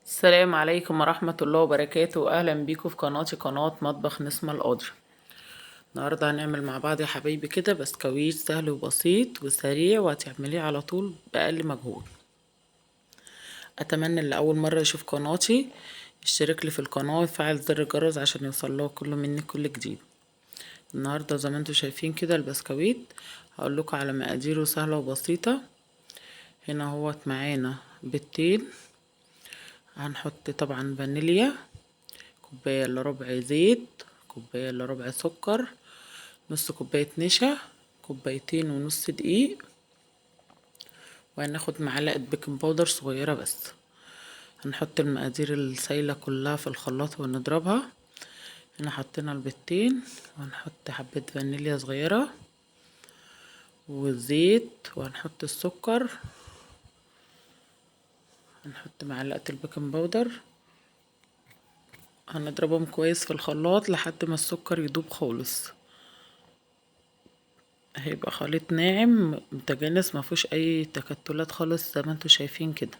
السلام عليكم ورحمة الله وبركاته. أهلا بيكم في قناتي، قناة مطبخ نسمة القاضي. النهاردة هنعمل مع بعض يا حبايبي كده بسكويت سهل وبسيط وسريع، وهتعمليه على طول بأقل مجهود. أتمنى اللي أول مرة يشوف قناتي يشترك لي في القناة ويفعل زر الجرس عشان يوصله كل مني كل جديد. النهاردة زي ما انتوا شايفين كده البسكويت هقول لكم على مقاديره سهلة وبسيطة. هنا هوت معانا بيضتين، هنحط طبعا فانيليا، كوباية الا ربع زيت، كوباية الا ربع سكر، نص كوباية نشا، كوبايتين ونص دقيق، وهناخد معلقة بيكنج باودر صغيرة بس. هنحط المقادير السايلة كلها في الخلاط ونضربها. هنا حطينا البيضتين، وهنحط حبة فانيليا صغيرة والزيت، وهنحط السكر، هنحط معلقة البيكنج باودر. هنضربهم كويس في الخلاط لحد ما السكر يدوب خالص. هيبقى خليط ناعم متجانس مفيهوش اي تكتلات خالص زي ما انتوا شايفين كده.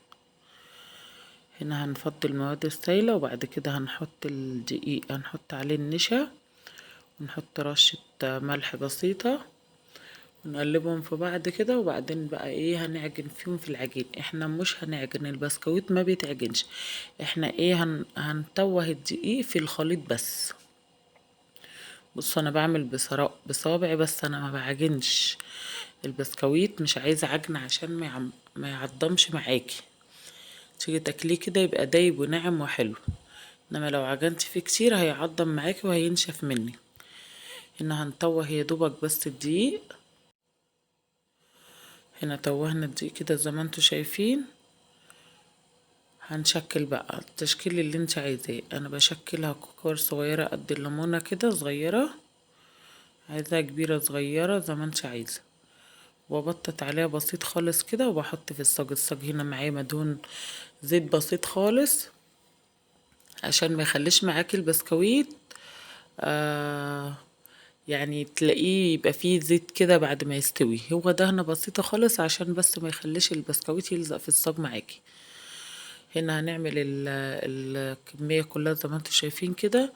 هنا هنفضي المواد السايلة، وبعد كده هنحط الدقيق، هنحط عليه النشا، ونحط رشة ملح بسيطة، ونقلبهم في بعض كده. وبعدين بقى ايه هنعجن فيهم في العجين. احنا مش هنعجن البسكويت، ما بيتعجنش. احنا ايه هنتوه الدقيق في الخليط بس. بصوا انا بعمل بصوابعي بس، انا ما بعجنش البسكويت، مش عايزه عجن عشان ما يعضمش معاكي. تيجي تاكليه كده يبقى دايب وناعم وحلو، انما لو عجنت فيه كتير هيعضم معاكي وهينشف مني. هنا هنطوه يا دوبك بس الدقيق. هنا توهنا الدقيق كده زي ما انتوا شايفين. هنشكل بقى التشكيل اللي انت عايزاه. انا بشكلها كور صغيره قد الليمونه كده صغيره، عايزاها كبيره صغيره زي ما انت عايزه، وبطت عليها بسيط خالص كده. وبحط في الصاج هنا معايا مدهون زيت بسيط خالص عشان ما يخليش معاكي البسكويت يعني تلاقيه يبقى فيه زيت كده بعد ما يستوي. هو دهنة بسيطة خالص عشان بس ما يخليش البسكويت يلزق في الصاج معاكي. هنا هنعمل الكمية كلها زي ما انتوا شايفين كده،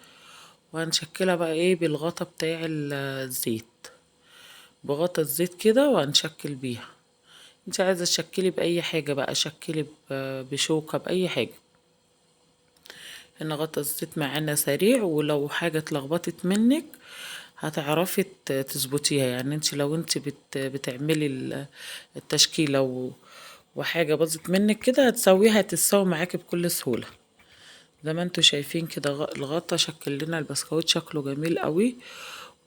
وهنشكلها بقى ايه بالغطا بتاع الزيت، بغطا الزيت كده، وهنشكل بيها. انت عايزة تشكلي بأي حاجة بقى، شكلي بشوكة بأي حاجة. هنا غطا الزيت معانا سريع، ولو حاجة اتلخبطت منك هتعرفي تظبطيها. يعني انت لو انت بتعملي التشكيلة وحاجة باظت منك كده هتسويها، هتتسوي معاكي بكل سهولة. زي ما انتوا شايفين كده الغطا شكل لنا البسكويت شكله جميل قوي،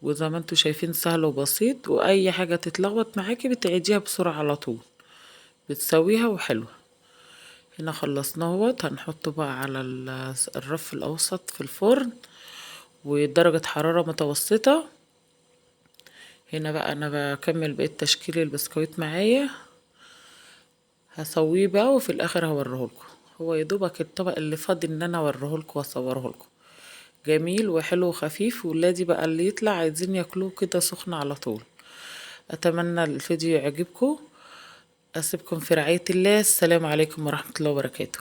وزي ما انتوا شايفين سهل وبسيط، واي حاجة تتلخبط معاكي بتعيديها بسرعة على طول، بتسويها وحلوة. هنا خلصنا اهوت. هنحطه بقى على الرف الاوسط في الفرن ودرجة حرارة متوسطة. هنا بقى انا بكمل بقية تشكيل البسكويت معايا، هسويه بقى وفي الاخر هوريهولكم. هو يدوبك الطبق اللي فاضي ان انا اوريهولكم واصورهولكم. جميل وحلو وخفيف، ولادي بقى اللي يطلع عايزين ياكلوه كده سخن على طول. اتمنى الفيديو يعجبكم. اسيبكم في رعاية الله. السلام عليكم ورحمة الله وبركاته.